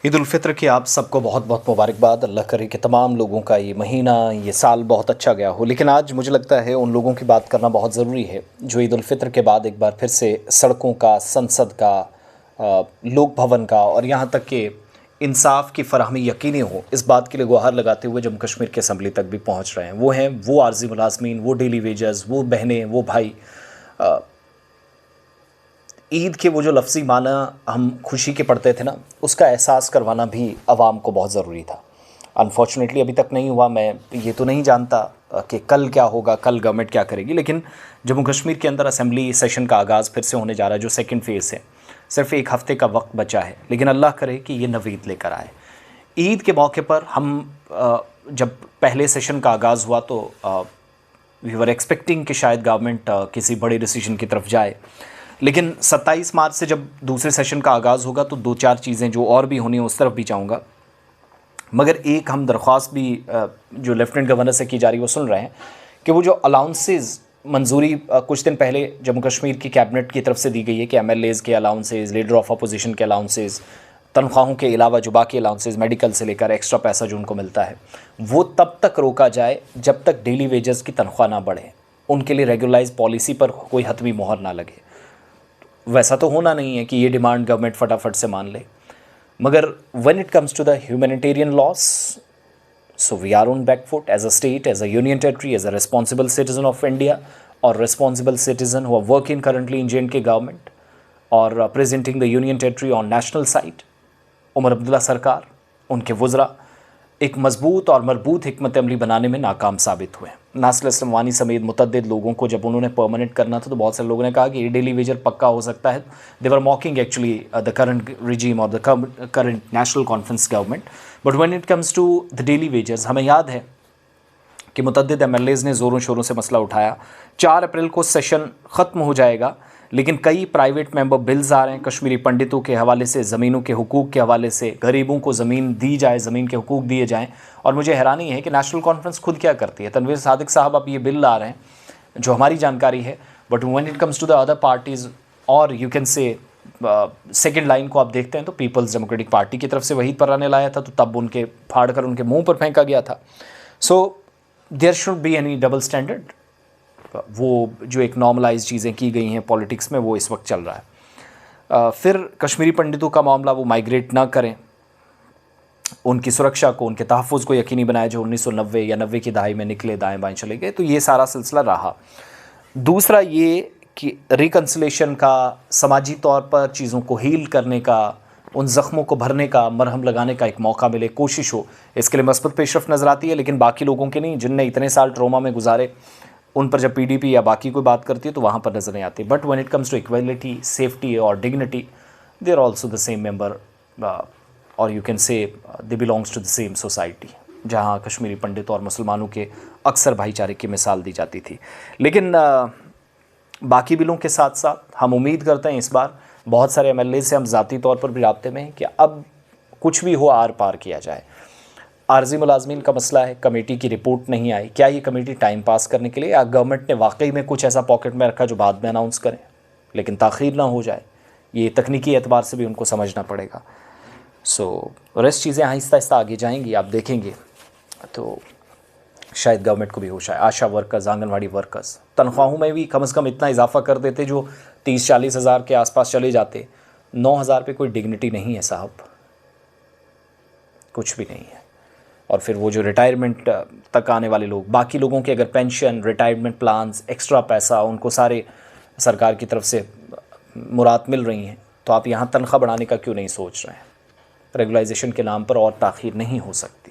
ईद उल फित्र की आप सबको बहुत बहुत मुबारकबाद। अल्लाह करे कि तमाम लोगों का ये महीना, ये साल बहुत अच्छा गया हो। लेकिन आज मुझे लगता है उन लोगों की बात करना बहुत ज़रूरी है जो ईद उल फित्र के बाद एक बार फिर से सड़कों का, संसद का, लोक भवन का और यहाँ तक कि इंसाफ की फराहमी यकीनी हो, इस बात के लिए गुहार लगाते हुए जम्मू कश्मीर के असम्बली तक भी पहुँच रहे हैं। वो हैं वो आर्जी मुलाजमीन, वो डेली वेजर्स, वो बहनें, वो भाई। ईद के वो जो लफ्ज़ी माना हम खुशी के पढ़ते थे ना, उसका एहसास करवाना भी आवाम को बहुत ज़रूरी था। अनफॉर्चुनेटली अभी तक नहीं हुआ। मैं ये तो नहीं जानता कि कल क्या होगा, कल गवर्नमेंट क्या करेगी। लेकिन जम्मू कश्मीर के अंदर असेंबली सेशन का आगाज़ फिर से होने जा रहा है, जो सेकंड फेज़ है। सिर्फ एक हफ़्ते का वक्त बचा है, लेकिन अल्लाह करे कि ये नवीद लेकर आए। ईद के मौके पर हम जब पहले सेशन का आगाज़ हुआ तो वी वर एक्सपेक्टिंग कि शायद गवर्नमेंट किसी बड़े डिसीजन की तरफ जाए। लेकिन 27 मार्च से जब दूसरे सेशन का आगाज़ होगा तो 2-4 चीज़ें जो और भी होनी है उस तरफ भी जाऊँगा। मगर एक हम दरख्वास्त भी जो लेफ्टिनेंट गवर्नर से की जा रही है वो सुन रहे हैं कि वो जो अलाउंसेस मंजूरी कुछ दिन पहले जम्मू कश्मीर की कैबिनेट की तरफ से दी गई है कि एमएलएज़ के अलाउंसेस, लीडर ऑफ अपोजिशन के अलाउंसेस, तनख्वाहों के अलावा जो बाकी अलाउंसेस, मेडिकल से लेकर एक्स्ट्रा पैसा जो उनको मिलता है, वो तब तक रोका जाए जब तक डेली वेजेस की तनख्वाह ना बढ़े, उनके लिए रेगुलराइज पॉलिसी पर कोई हतमी मोहर ना लगे। वैसा तो होना नहीं है कि ये डिमांड गवर्नमेंट फटाफट से मान ले, मगर when it comes to the humanitarian loss, so we are on back foot as a state, as a union territory, as a responsible citizen of India और responsible citizen who are working currently in J and K government और presenting the union territory on national site. Omar Abdullah सरकार, उनके वज़रा एक मजबूत और मरबूत हिकमत अमली बनाने में नाकाम साबित हुए। नासिर असलम समेत मुतअद्दिद लोगों को जब उन्होंने परमानेंट करना था तो बहुत सारे लोगों ने कहा कि ये डेली वेजर पक्का हो सकता है। They were mocking actually the current regime और the current National Conference government. But when it comes to the daily wagers, हमें याद है कि मुतअद्दिद एमएलएज़ ने ज़ोरों शोरों से मसला उठाया। 4 अप्रैल को सेशन ख़त्म हो जाएगा, लेकिन कई प्राइवेट मेंबर बिल्स आ रहे हैं कश्मीरी पंडितों के हवाले से, ज़मीनों के हुकूक के हवाले से, गरीबों को ज़मीन दी जाए, ज़मीन के हुकूक दिए जाएँ। और मुझे हैरानी है कि नेशनल कॉन्फ्रेंस खुद क्या करती है। तनवीर सादिक साहब अब ये बिल ला रहे हैं जो हमारी जानकारी है, but when it comes to the other parties और you can say second line को आप देखते हैं तो पीपल्स डेमोक्रेटिक पार्टी की तरफ से वहीद पराने लाया था, तो तब उनके फाड़ कर उनके मुँह पर फेंका गया था। So there should be any double standard. वो जो एक नॉर्मलाइज चीज़ें की गई हैं पॉलिटिक्स में, वो इस वक्त चल रहा है। फिर कश्मीरी पंडितों का मामला, वो माइग्रेट ना करें, उनकी सुरक्षा को, उनके तहफ़्फ़ुज़ को यकीनी बनाए जो 1990 या 90 की दहाई में निकले, दाएं बाएं चले गए। तो ये सारा सिलसिला रहा। दूसरा ये कि रिकन्सिलेशन का, समाजी तौर पर चीज़ों को हील करने का, उन ज़ख्मों को भरने का, मरहम लगाने का एक मौका मिले, कोशिश हो, इसके लिए मस्बत पेशरफ़्त नज़र आती है। लेकिन बाकी लोगों के नहीं, जिनने इतने साल ट्रोमा में गुजारे, उन पर जब पीडीपी या बाकी कोई बात करती है तो वहाँ पर नज़र नहीं आती। But when it comes to equality, safety और dignity, they are also the same member और you can say they belongs to the same society, जहाँ कश्मीरी पंडित और मुसलमानों के अक्सर भाईचारे की मिसाल दी जाती थी। लेकिन बाकी बिलों के साथ साथ हम उम्मीद करते हैं इस बार बहुत सारे एमएलए से हम ज़ाती तौर पर भी राब्ते में हैं कि अब कुछ भी हो आर पार किया जाए। आर्जी मुलाजमीन का मसला है, कमेटी की रिपोर्ट नहीं आई। क्या ये कमेटी टाइम पास करने के लिए, या गवर्नमेंट ने वाकई में कुछ ऐसा पॉकेट में रखा जो बाद में अनाउंस करें, लेकिन ताख़ीर ना हो जाए? ये तकनीकी एतबार से भी उनको समझना पड़ेगा। सो रेस्ट चीज़ें आहिस्ता आहिस्ता आगे जाएंगी, आप देखेंगे तो शायद गवर्नमेंट को भी होश आए। आशा वर्कर्स, आंगनवाड़ी वर्कर्स, तनख्वाहों में भी कम से कम इतना इजाफा कर देते जो 30-40 हज़ार के आसपास चले जाते। 9 हज़ार पे कोई डिग्निटी नहीं है साहब, कुछ भी नहीं है। और फिर वो जो रिटायरमेंट तक आने वाले लोग, बाकी लोगों के अगर पेंशन, रिटायरमेंट प्लान्स, एक्स्ट्रा पैसा उनको सारे सरकार की तरफ से मुराद मिल रही हैं, तो आप यहाँ तनख्वाह बढ़ाने का क्यों नहीं सोच रहे हैं? रेगुलाइजेशन के नाम पर और ताख़ीर नहीं हो सकती।